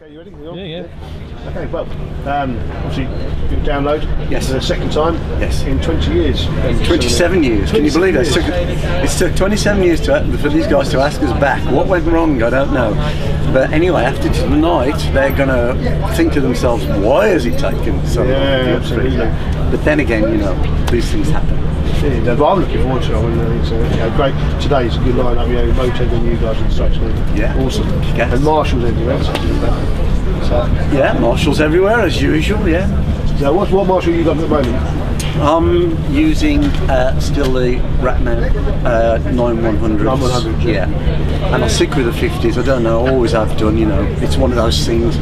Okay, you ready? Yeah. Okay, well, obviously you download. Yes. For the second time. Yes. In 20 years. 27 years. Can you believe that? It took 27 years for these guys to ask us back. What went wrong? I don't know. But anyway, after tonight, they're going to think to themselves, why has it taken so long? Yeah, absolutely. But then again, you know, these things happen. Yeah, but I'm looking forward to it. I mean, it's great. Today's a good lineup. Motown and you guys and such. Yeah. Awesome. Yes. And Marshall's everywhere. So, yeah, Marshall's everywhere as usual. Yeah. So what Marshall you got at the moment? I'm using still the Ratman 9100s. 9100s. Yeah. And I'll stick with the 50s. I don't know. I always have done. You know, it's one of those things.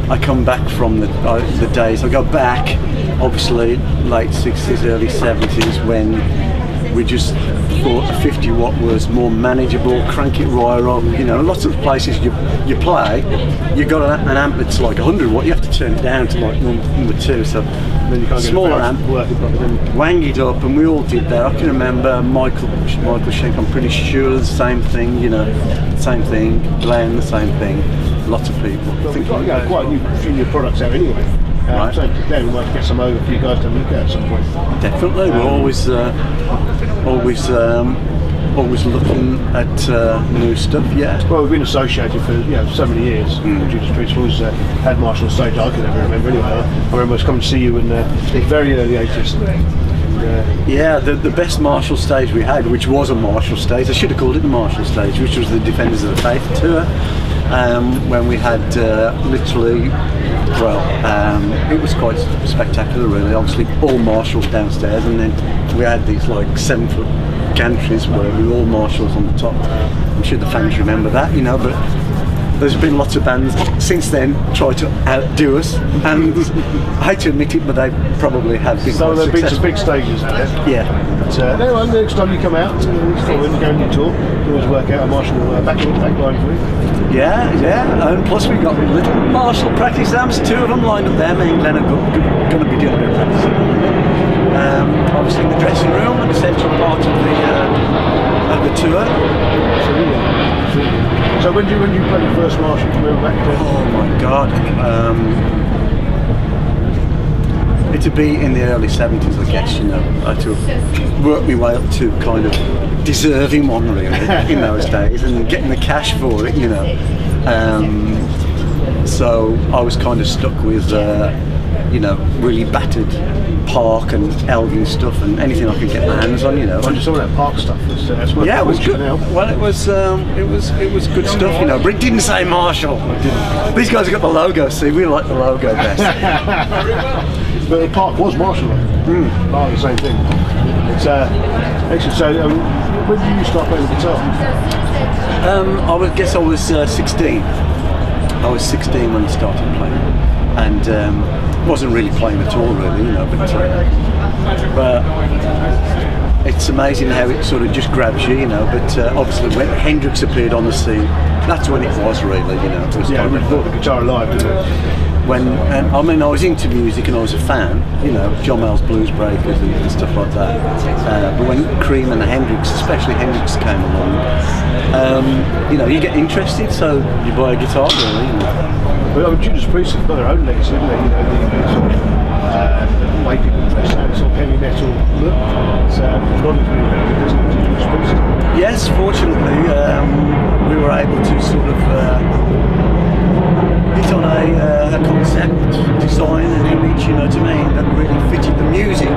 I come back from the days. I go back, obviously, late 60s, early 70s, when we just thought a 50 watt was more manageable, crank it right up. You know, lots of places you play, you got an amp that's like 100 watt, you have to turn it down to like number 2, so then you can't smaller amp, wang it up, and we all did that. I can remember Michael Schenk, I'm pretty sure the same thing, you know, same thing, Glenn, the same thing, lots of people. Well, we've got quite a few new products out anyway. Right. So today we might get some over for you guys to look at some point. Definitely, we're always looking at new stuff. Yeah. Well, we've been associated for so many years. Judas Priest always had Marshall on stage. I can never remember anyway. I remember I was coming to see you in the very early 80s. Yeah, the best Marshall stage we had, which was a Marshall stage, I should have called it the Marshall stage, which was the Defenders of the Faith tour, when we had literally, it was quite spectacular really, obviously all Marshalls downstairs, and then we had these like 7-foot gantries where we were all Marshalls on the top. I'm sure the fans remember that, you know, but there's been lots of bands since then try to outdo us, and I hate to admit it, but they probably have been so quite they've been to successful. big stages, have they? Yeah. But anyway, next time you come out, when you go on your tour, you always work out a Marshall back line for you. Yeah, and plus we've got little Marshall practice amps, 2 of them lined up there. Me and Glenn are going to be doing a bit of practice. Obviously in the dressing room, an essential part of the tour. Absolutely. So when you played your first Marshall, do you remember back then? Oh my God. It'd be in the early 70s, I guess, you know. I had to work my way up to kind of deserving one really in those days, and getting the cash for it, you know. So I was kind of stuck with, you know, really battered Park and Elgin stuff, and anything I could get my hands on, you know. I just saw that Park stuff. That's what yeah, it was good. Now. Well, it was good stuff, you know. But it didn't say Marshall. These guys have got the logo. See, we like the logo best. But the Park was Marshall. Part of the same thing. It's excellent. So when did you start playing the guitar? I guess I was 16. I was 16 when I started playing, and wasn't really playing at all, really, you know. But it's amazing how it sort of just grabs you, you know. But obviously, when Hendrix appeared on the scene, that's when it was really, you know. It was yeah, we brought the guitar alive, didn't it? I mean, I was into music and I was a fan, you know, John Mayall's Blues Breakers and stuff like that. But when Cream and the Hendrix, especially Hendrix, came along, you know, you get interested, so you buy a guitar, really. You know. But I mean, Judas Priest have got their own legacy, haven't they? You know, the way people dress, that sort of heavy metal look. It's not really very good, isn't it, Judas Priest? Yes, fortunately, we were able to sort of hit on a concept, design and image, you know what I mean, that really fitted the music,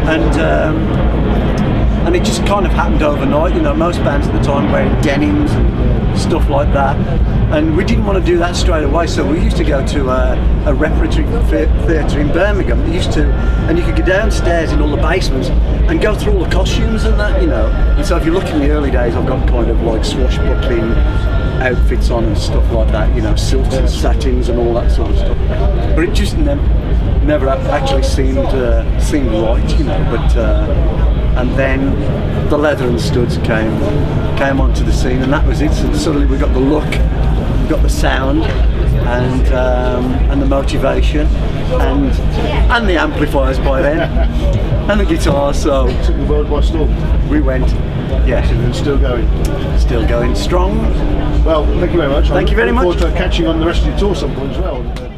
and it just kind of happened overnight. You know, most bands at the time wearing denims and stuff like that, and we didn't want to do that straight away, so we used to go to a repertory theatre in Birmingham. And you could go downstairs in all the basements and go through all the costumes and that, you know. And so if you look in the early days, I've got kind of like swashbuckling outfits on and stuff like that, you know, silks and satins and all that sort of stuff. But it just never actually seemed right, you know. But and then the leather and studs came onto the scene, and that was it. So suddenly we got the look, we got the sound, and the motivation, and the amplifiers by then, and the guitars. So Took the world by storm. we went, yeah, And still going. still going strong. Well, thank you very much. Thank you very Look much. forward to catching on the rest of your tour some point as well.